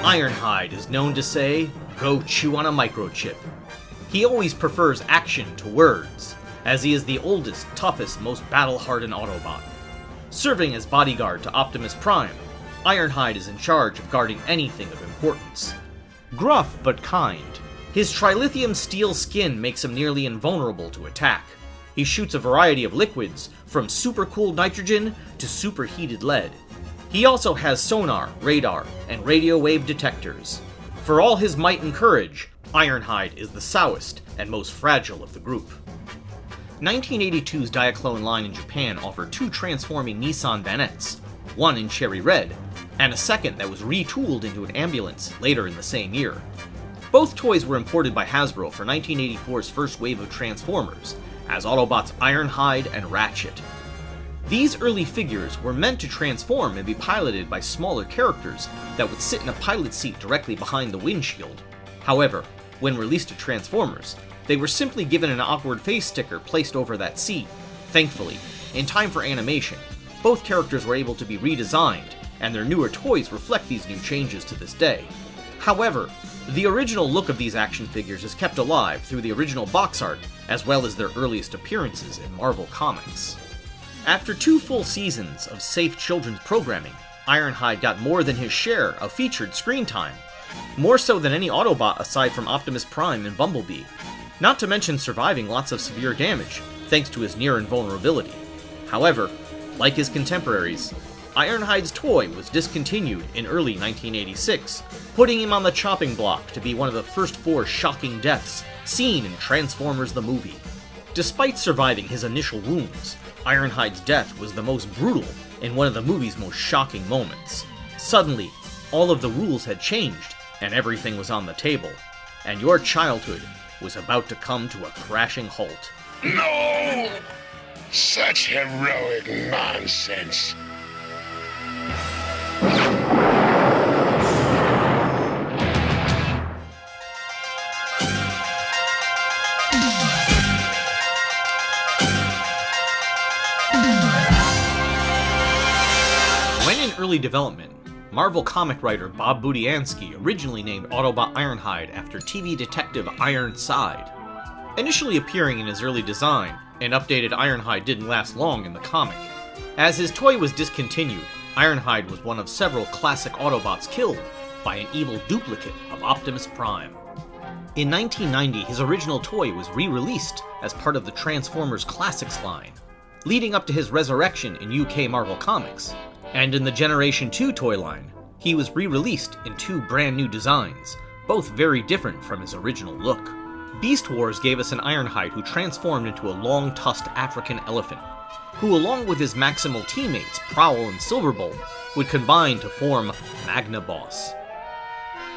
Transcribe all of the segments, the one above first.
Ironhide is known to say, "Go chew on a microchip." He always prefers action to words, as he is the oldest, toughest, most battle-hardened Autobot. Serving as bodyguard to Optimus Prime, Ironhide is in charge of guarding anything of importance. Gruff but kind, his trilithium steel skin makes him nearly invulnerable to attack. He shoots a variety of liquids, from supercooled nitrogen to superheated lead. He also has sonar, radar, and radio wave detectors. For all his might and courage, Ironhide is the sowest and most fragile of the group. 1982's Diaclone line in Japan offered two transforming Nissan-Vanettes, one in cherry red, and a second that was retooled into an ambulance later in the same year. Both toys were imported by Hasbro for 1984's first wave of Transformers, as Autobots Ironhide and Ratchet. These early figures were meant to transform and be piloted by smaller characters that would sit in a pilot seat directly behind the windshield. However, when released to Transformers, they were simply given an awkward face sticker placed over that seat. Thankfully, in time for animation, both characters were able to be redesigned, and their newer toys reflect these new changes to this day. However, the original look of these action figures is kept alive through the original box art, as well as their earliest appearances in Marvel Comics. After 2 full seasons of safe children's programming, Ironhide got more than his share of featured screen time, more so than any Autobot aside from Optimus Prime and Bumblebee, not to mention surviving lots of severe damage, thanks to his near invulnerability. However, like his contemporaries, Ironhide's toy was discontinued in early 1986, putting him on the chopping block to be one of the first 4 shocking deaths seen in Transformers the movie. Despite surviving his initial wounds, Ironhide's death was the most brutal in one of the movie's most shocking moments. Suddenly, all of the rules had changed, and everything was on the table, and your childhood was about to come to a crashing halt. No! Such heroic nonsense. When in early development, Marvel comic writer Bob Budiansky originally named Autobot Ironhide after TV detective Ironside. Initially appearing in his early design, an updated Ironhide didn't last long in the comic. As his toy was discontinued, Ironhide was one of several classic Autobots killed by an evil duplicate of Optimus Prime. In 1990, his original toy was re-released as part of the Transformers Classics line, leading up to his resurrection in UK Marvel Comics. And in the Generation 2 toy line, he was re-released in 2 brand new designs, both very different from his original look. Beast Wars gave us an Ironhide who transformed into a long-tusked African elephant, who along with his Maximal teammates Prowl and Silverbolt would combine to form Magnaboss.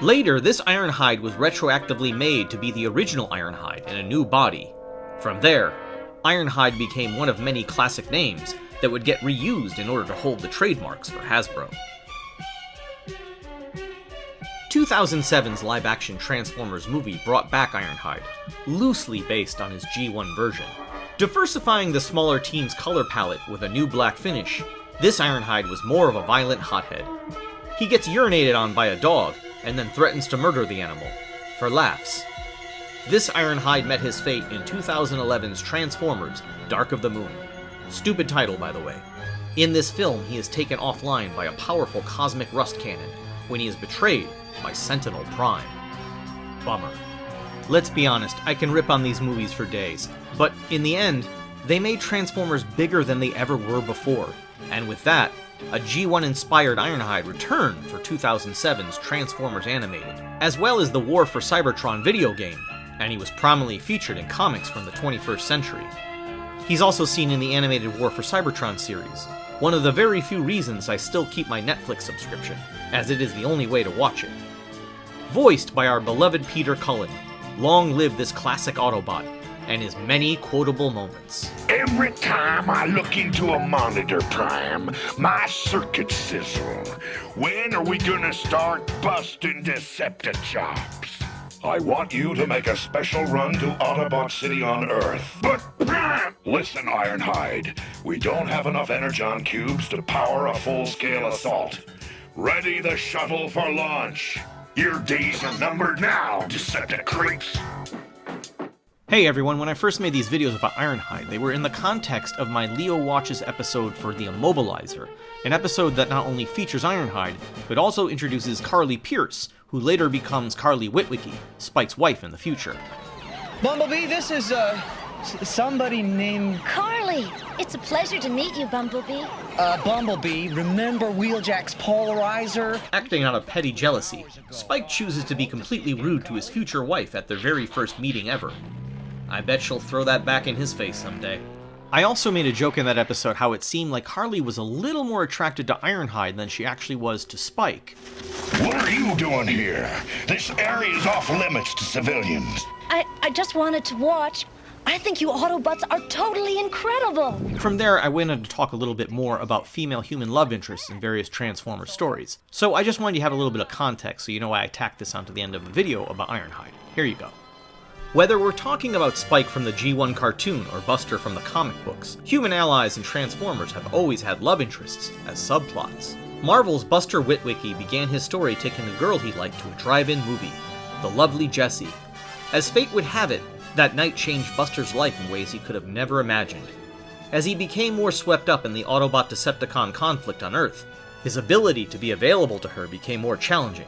Later, this Ironhide was retroactively made to be the original Ironhide in a new body. From there, Ironhide became one of many classic names that would get reused in order to hold the trademarks for Hasbro. 2007's live-action Transformers movie brought back Ironhide, loosely based on his G1 version. Diversifying the smaller team's color palette with a new black finish, this Ironhide was more of a violent hothead. He gets urinated on by a dog, and then threatens to murder the animal, for laughs. This Ironhide met his fate in 2011's Transformers: Dark of the Moon. Stupid title, by the way. In this film, he is taken offline by a powerful cosmic rust cannon when he is betrayed by Sentinel Prime. Bummer. Let's be honest, I can rip on these movies for days, but in the end, they made Transformers bigger than they ever were before, and with that, a G1-inspired Ironhide returned for 2007's Transformers Animated, as well as the War for Cybertron video game, and he was prominently featured in comics from the 21st century. He's also seen in the animated War for Cybertron series, one of the very few reasons I still keep my Netflix subscription, as it is the only way to watch it. Voiced by our beloved Peter Cullen, long live this classic Autobot, and his many quotable moments. Every time I look into a monitor, Prime, my circuits sizzle. When are we gonna start busting Deceptichops? I want you to make a special run to Autobot City on Earth. But Prime! Listen, Ironhide, we don't have enough Energon cubes to power a full-scale assault. Ready the shuttle for launch. Your days are numbered now, Decepticreeps. Hey everyone, when I first made these videos about Ironhide, they were in the context of my Leo Watches episode for The Immobilizer, an episode that not only features Ironhide, but also introduces Carly Pearce, who later becomes Carly Witwicky, Spike's wife in the future. Bumblebee, this is, somebody named... Carly! It's a pleasure to meet you, Bumblebee. Bumblebee, remember Wheeljack's polarizer? Acting out of petty jealousy, Spike chooses to be completely rude to his future wife at their very first meeting ever. I bet she'll throw that back in his face someday. I also made a joke in that episode how it seemed like Carly was a little more attracted to Ironhide than she actually was to Spike. What are you doing here? This area is off limits to civilians. I just wanted to watch. I think you Autobots are totally incredible. From there, I went on to talk a little bit more about female human love interests in various Transformers stories. So I just wanted you to have a little bit of context so you know why I tacked this onto the end of the video about Ironhide. Here you go. Whether we're talking about Spike from the G1 cartoon or Buster from the comic books, human allies and Transformers have always had love interests as subplots. Marvel's Buster Witwicky began his story taking a girl he liked to a drive-in movie, the lovely Jessie. As fate would have it, that night changed Buster's life in ways he could have never imagined. As he became more swept up in the Autobot-Decepticon conflict on Earth, his ability to be available to her became more challenging.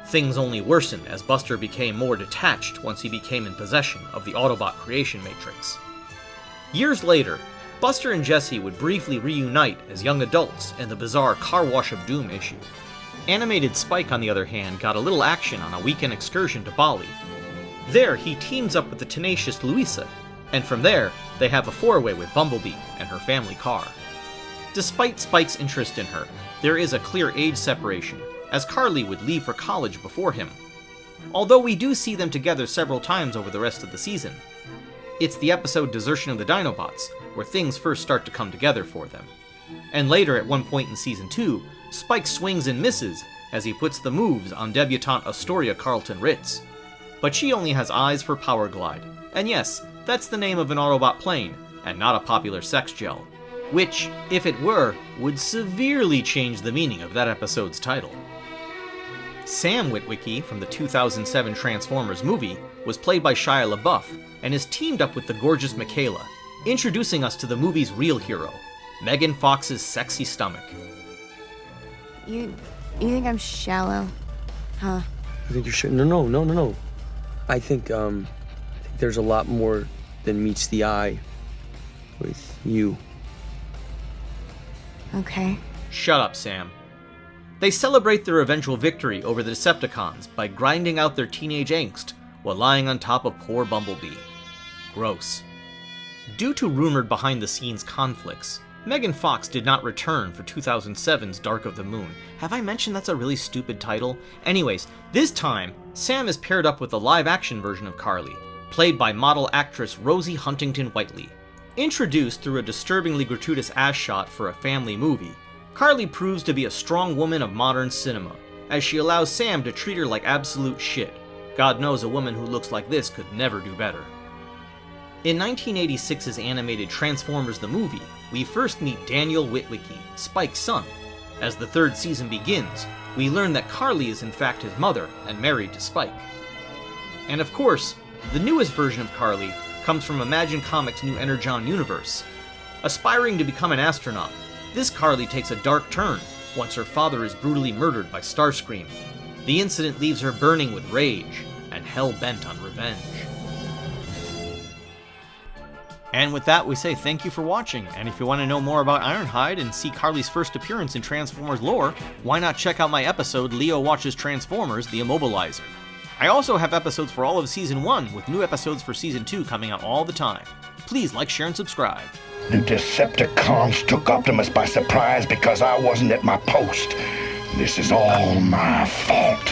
Things only worsened as Buster became more detached once he became in possession of the Autobot creation matrix. Years later, Buster and Jessie would briefly reunite as young adults in the bizarre Car Wash of Doom issue. Animated Spike, on the other hand, got a little action on a weekend excursion to Bali. There, he teams up with the tenacious Louisa, and from there, they have a four-way with Bumblebee and her family car. Despite Spike's interest in her, there is a clear age separation, as Carly would leave for college before him. Although we do see them together several times over the rest of the season. It's the episode Desertion of the Dinobots where things first start to come together for them. And later, at one point in Season 2, Spike swings and misses as he puts the moves on debutante Astoria Carlton Ritz. But she only has eyes for Power Glide, and yes, that's the name of an Autobot plane, and not a popular sex gel. Which, if it were, would severely change the meaning of that episode's title. Sam Witwicky from the 2007 Transformers movie was played by Shia LaBeouf and is teamed up with the gorgeous Michaela, introducing us to the movie's real hero, Megan Fox's sexy stomach. You think I'm shallow, huh? You think you're sure? No. I think there's a lot more than meets the eye with you. Okay. Shut up, Sam. They celebrate their eventual victory over the Decepticons by grinding out their teenage angst while lying on top of poor Bumblebee. Gross. Due to rumored behind-the-scenes conflicts, Megan Fox did not return for 2007's Dark of the Moon. Have I mentioned that's a really stupid title? Anyways, this time, Sam is paired up with the live-action version of Carly, played by model actress Rosie Huntington-Whiteley. Introduced through a disturbingly gratuitous ass shot for a family movie, Carly proves to be a strong woman of modern cinema, as she allows Sam to treat her like absolute shit. God knows a woman who looks like this could never do better. In 1986's animated Transformers the Movie, we first meet Daniel Witwicky, Spike's son. As the third season begins, we learn that Carly is in fact his mother and married to Spike. And of course, the newest version of Carly comes from Imagine Comics' new Energon universe. Aspiring to become an astronaut, this Carly takes a dark turn once her father is brutally murdered by Starscream. The incident leaves her burning with rage and hell-bent on revenge. And with that, we say thank you for watching, and if you want to know more about Ironhide and see Carly's first appearance in Transformers lore, why not check out my episode Leo Watches Transformers: The Immobilizer. I also have episodes for all of Season 1, with new episodes for Season 2 coming out all the time. Please like, share, and subscribe. The Decepticons took Optimus by surprise because I wasn't at my post. This is all my fault.